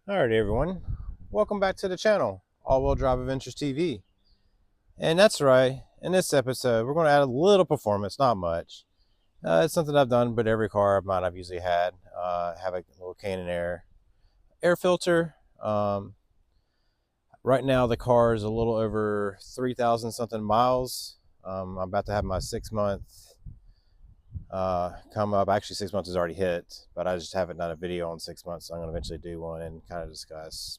Alright everyone, welcome back to the channel, All-Wheel Drive Adventures TV. And that's right, in this episode we're going to add a little performance, not much. It's something I've done, but every car of mine I've usually had. Have a little K&N air filter. Right now the car is a little over 3,000 something miles. I'm about to have my 6-month come up. Actually, 6 months is already hit, but I just haven't done a video on 6 months, so I'm going to eventually do one and kind of discuss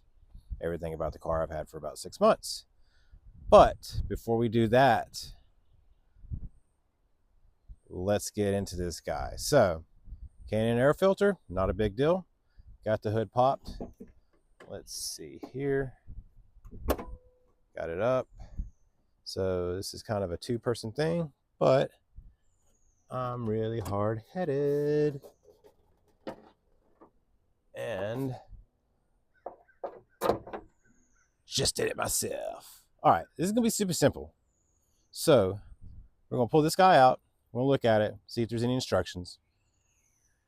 everything about the car I've had for about 6 months. But before we do that, let's get into this guy. So, K&N air filter, not a big deal. Got the hood popped. Let's see here. Got it up. So this is kind of a two-person thing, but I'm really hard-headed. And just did it myself. All right, this is going to be super simple. So we're going to pull this guy out. We're going to look at it, see if there's any instructions.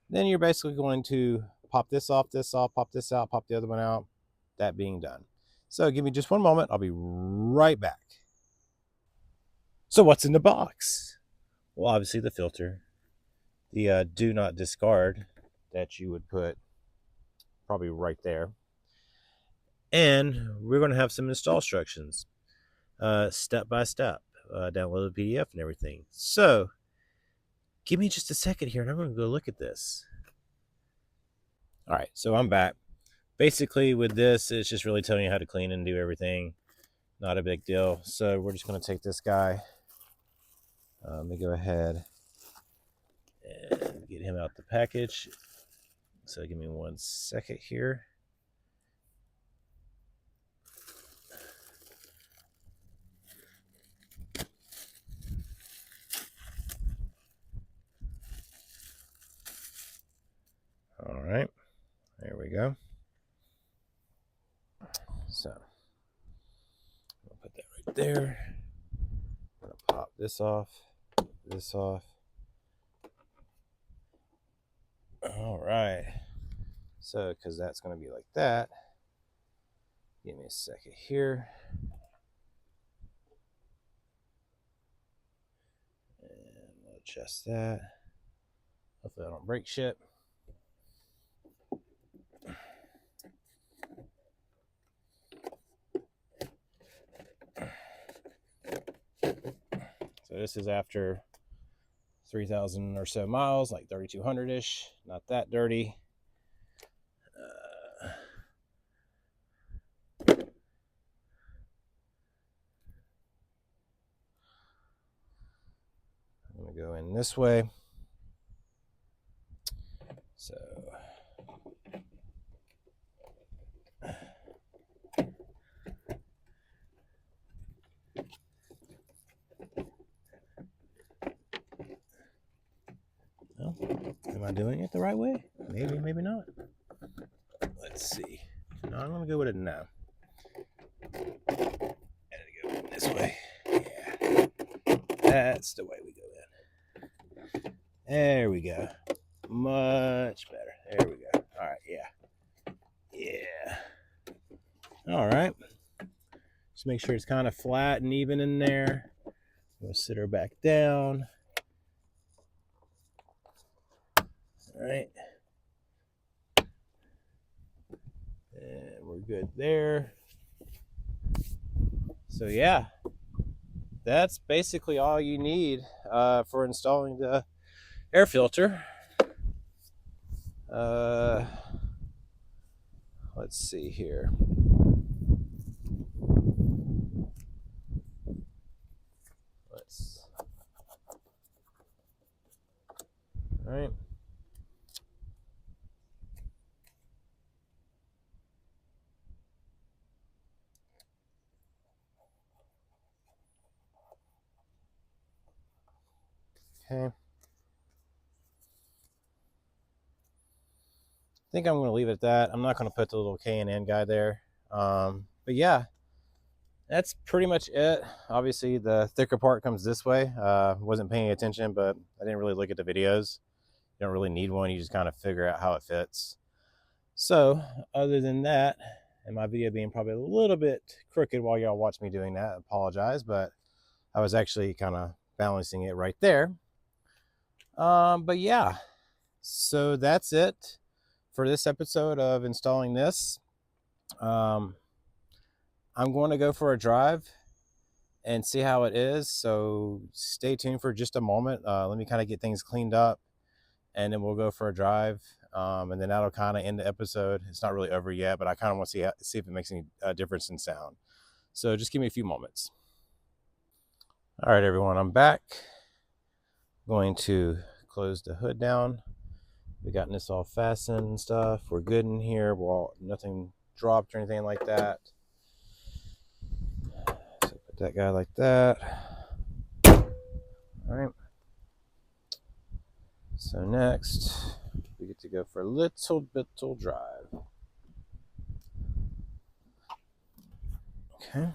Then you're basically going to pop this off, pop this out, pop the other one out. That being done. So give me just one moment. I'll be right back. So what's in the box? Well, obviously the filter, the do not discard that you would put probably right there. And we're going to have some install instructions, step by step, download the PDF and everything. So give me just a second here and I'm going to go look at this. All right, so I'm back. Basically with this, it's just really telling you how to clean and do everything. Not a big deal. So we're just going to take this guy. Let me go ahead and get him out the package. So give me 1 second here. All right, there we go. So I'll put that right there. I'm gonna pop this off, this off. All right. So, because that's going to be like that, give me a second here. And we'll adjust that. Hopefully I don't break shit. So this is after 3,000 or so miles, like 3,200-ish. Not that dirty. I'm going to go in this way. So well, am I doing it the right way? Maybe, maybe not. Let's see. No, I'm going to go with it now. And go this way. Yeah. That's the way we go in. There we go. Much better. There we go. All right, yeah. Yeah. All right. Just make sure it's kind of flat and even in there. We'll sit her back down. All right. And we're good there. So yeah, that's basically all you need for installing the air filter. Let's see here. All right. Okay. I think I'm going to leave it at that. I'm not going to put the little K&N guy there. But yeah, that's pretty much it. Obviously, the thicker part comes this way. Wasn't paying attention, but I didn't really look at the videos. You don't really need one. You just kind of figure out how it fits. So other than that, and my video being probably a little bit crooked while y'all watch me doing that, I apologize, but I was actually kind of balancing it right there. But yeah, so that's it for this episode of installing this. I'm going to go for a drive and see how it is. So stay tuned for just a moment. Let me kind of get things cleaned up, and then we'll go for a drive. And then that'll kind of end the episode. It's not really over yet, but I kind of want to see if it makes any difference in sound. So just give me a few moments. All right, everyone, I'm back. Going to close the hood down. We got this all fastened and stuff. We're good in here. Well, nothing dropped or anything like that. So put that guy like that. All right. So next, we get to go for a little bittle drive. Okay.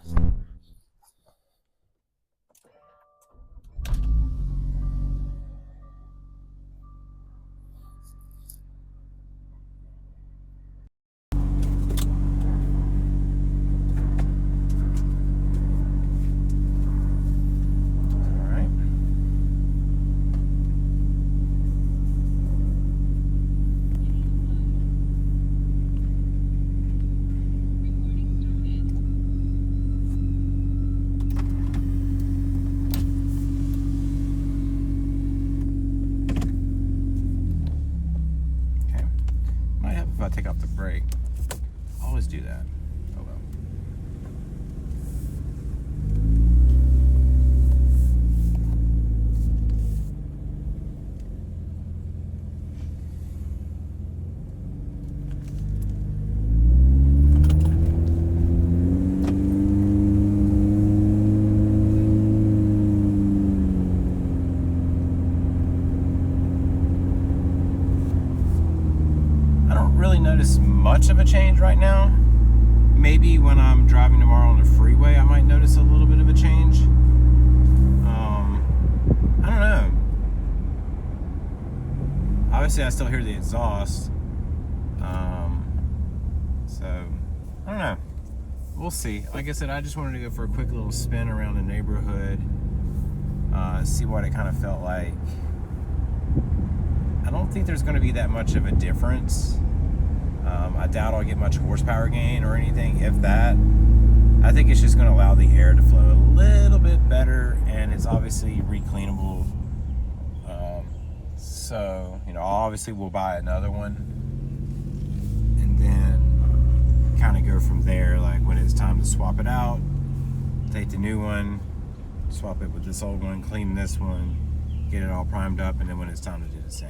If I take off the brake, I always do that. Oh well. Notice much of a change right now. Maybe when I'm driving tomorrow on the freeway, I might notice a little bit of a change. I don't know. Obviously, I still hear the exhaust. So I don't know. We'll see. Like I said, I just wanted to go for a quick little spin around the neighborhood, see what it kind of felt like. I don't think there's going to be that much of a difference. I doubt I'll get much horsepower gain or anything, if that. I think it's just going to allow the air to flow a little bit better, and it's obviously recleanable. So, you know, obviously we'll buy another one, and then kind of go from there. Like when it's time to swap it out, take the new one, swap it with this old one, clean this one, get it all primed up, and then when it's time to do the same.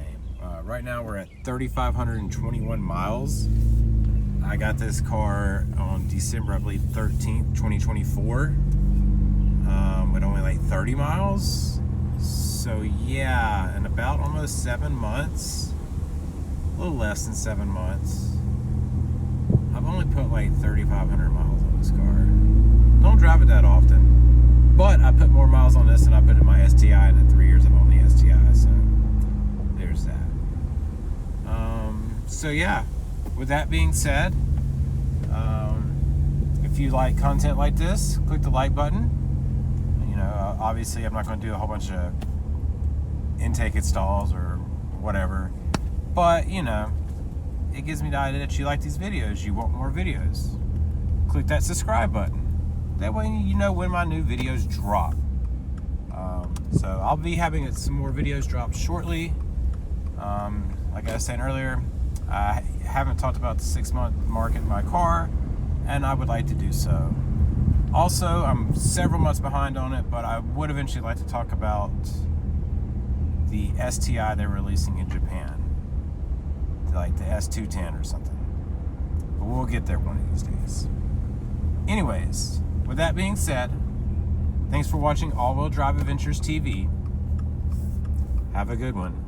Right now we're at 3,521 miles. I got this car on December, I believe, 13th, 2024, with only like 30 miles. So yeah, in about almost 7 months, a little less than 7 months, I've only put like 3,500 miles on this car. Don't drive it that often, but I put more miles on this than I put in my STI in the 3 years I've owned the STI, so there's that. So yeah, with that being said, if you like content like this, click the like button. You know, obviously I'm not going to do a whole bunch of intake installs or whatever, but you know, it gives me the idea that you like these videos, you want more videos. Click that subscribe button. That way you know when my new videos drop. So I'll be having some more videos dropped shortly. Like I was saying earlier, I haven't talked about the 6-month mark in my car, and I would like to do so. Also, I'm several months behind on it, but I would eventually like to talk about the STI they're releasing in Japan, like the S210 or something. But we'll get there one of these days. Anyways, with that being said, thanks for watching All Wheel Drive Adventures TV. Have a good one.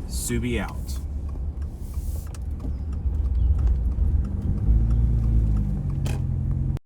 Subi out.